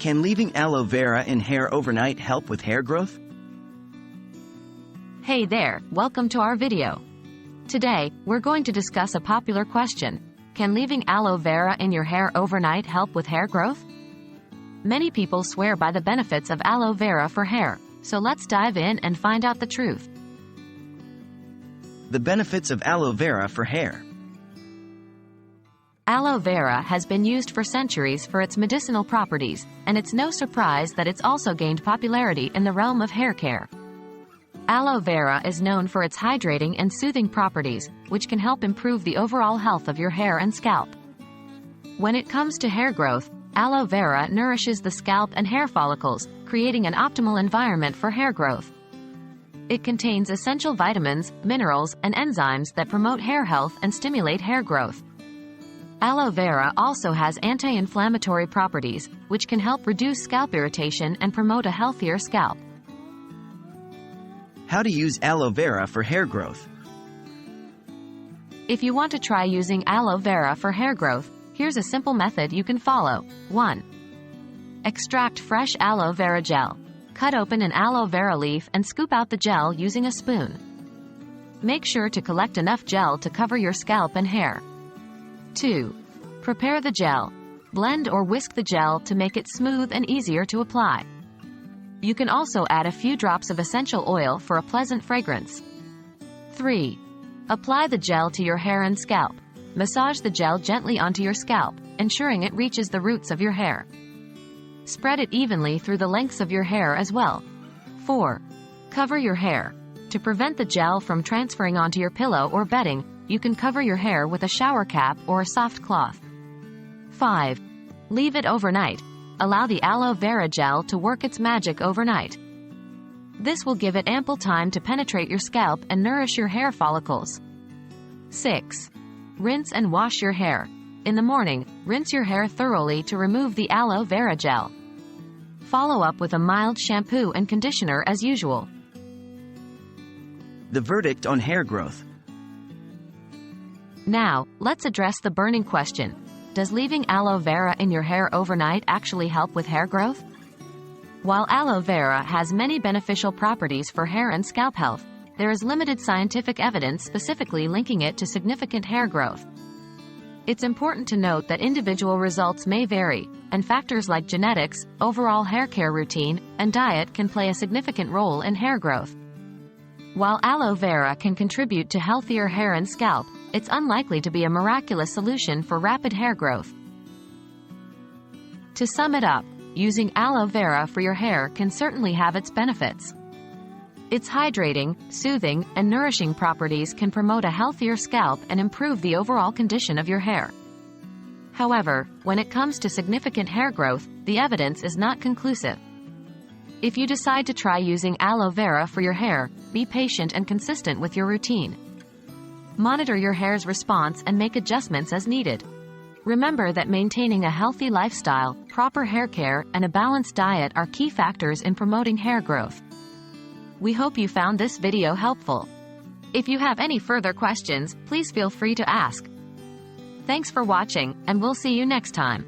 Can leaving aloe vera in hair overnight help with hair growth? Hey there, welcome to our video. Today, we're going to discuss a popular question. Can leaving aloe vera in your hair overnight help with hair growth? Many people swear by the benefits of aloe vera for hair, so let's dive in and find out the truth. The benefits of aloe vera for hair. Aloe vera has been used for centuries for its medicinal properties, and it's no surprise that it's also gained popularity in the realm of hair care. Aloe vera is known for its hydrating and soothing properties, which can help improve the overall health of your hair and scalp. When it comes to hair growth, aloe vera nourishes the scalp and hair follicles, creating an optimal environment for hair growth. It contains essential vitamins, minerals, and enzymes that promote hair health and stimulate hair growth. Aloe vera also has anti-inflammatory properties, which can help reduce scalp irritation and promote a healthier scalp. How to use aloe vera for hair growth. If you want to try using aloe vera for hair growth, here's a simple method you can follow. 1. Extract fresh aloe vera gel. Cut open an aloe vera leaf and scoop out the gel using a spoon. Make sure to collect enough gel to cover your scalp and hair. 2. Prepare the gel. Blend or whisk the gel to make it smooth and easier to apply. You can also add a few drops of essential oil for a pleasant fragrance. 3. Apply the gel to your hair and scalp. Massage the gel gently onto your scalp, ensuring it reaches the roots of your hair. Spread it evenly through the lengths of your hair as well. 4. Cover your hair. To prevent the gel from transferring onto your pillow or bedding, you can cover your hair with a shower cap or a soft cloth. 5. Leave it overnight. Allow the aloe vera gel to work its magic overnight. This will give it ample time to penetrate your scalp and nourish your hair follicles. 6. Rinse and wash your hair. In the morning, rinse your hair thoroughly to remove the aloe vera gel. Follow up with a mild shampoo and conditioner as usual. The verdict on hair growth. Now, let's address the burning question. Does leaving aloe vera in your hair overnight actually help with hair growth? While aloe vera has many beneficial properties for hair and scalp health, there is limited scientific evidence specifically linking it to significant hair growth. It's important to note that individual results may vary, and factors like genetics, overall hair care routine, and diet can play a significant role in hair growth. While aloe vera can contribute to healthier hair and scalp, it's unlikely to be a miraculous solution for rapid hair growth. To sum it up, using aloe vera for your hair can certainly have its benefits. Its hydrating, soothing, and nourishing properties can promote a healthier scalp and improve the overall condition of your hair. However, when it comes to significant hair growth, the evidence is not conclusive. If you decide to try using aloe vera for your hair, be patient and consistent with your routine. Monitor your hair's response and make adjustments as needed. Remember that maintaining a healthy lifestyle, proper hair care, and a balanced diet are key factors in promoting hair growth. We hope you found this video helpful. If you have any further questions, please feel free to ask. Thanks for watching, and we'll see you next time.